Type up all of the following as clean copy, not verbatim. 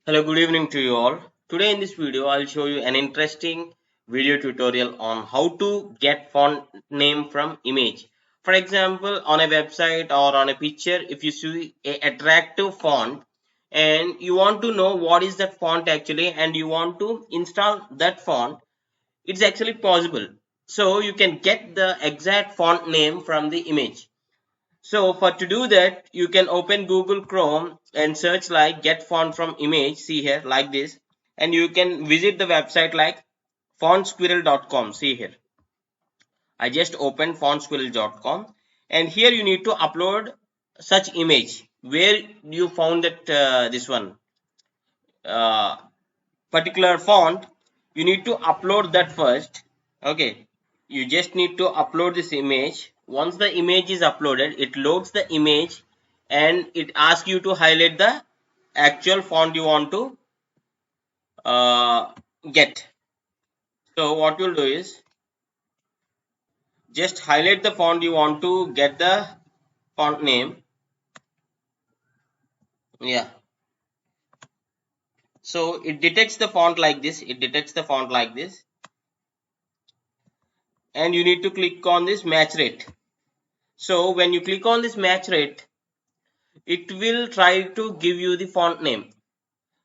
Hello, good evening to you all. Today in this video, I'll show you an interesting video tutorial on how to get font name from image. For example, on a website or on a picture, if you see a attractive font and you want to know what is that font actually and you want to install that font, it's actually possible. So you can get the exact font name from the image. So for to do that, you can open Google Chrome and search like get font from image. See here like this, and you can visit the website like fontsquirrel.com. See here, I just opened fontsquirrel.com, and here you need to upload such image. Where you found that this one uh, particular font, you need to upload that first. Okay, you just need to upload this image. Once the image is uploaded, it loads the image and it asks you to highlight the actual font you want to get. So what you'll do is just highlight the font you want to get the font name. Yeah, so it detects the font like this. It detects the font like this, and you need to click on this match rate. So when you click on this match rate, it will try to give you the font name.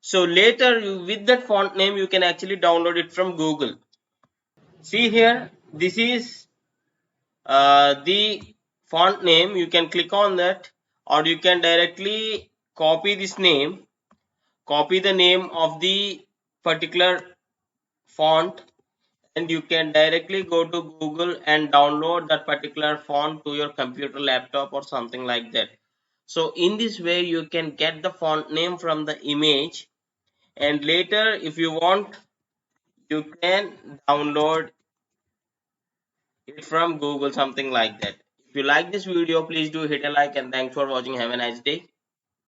So later with that font name you can actually download it from Google. See here, this is the font name. You can click on that, or you can directly copy this name, copy the name of the particular font, and you can directly go to Google and download that particular font to your computer, laptop or something like that. So in this way you can get the font name from the image, and later if you want you can download it from Google, something like that. If you like this video, please do hit a like, and thanks for watching. Have a nice day.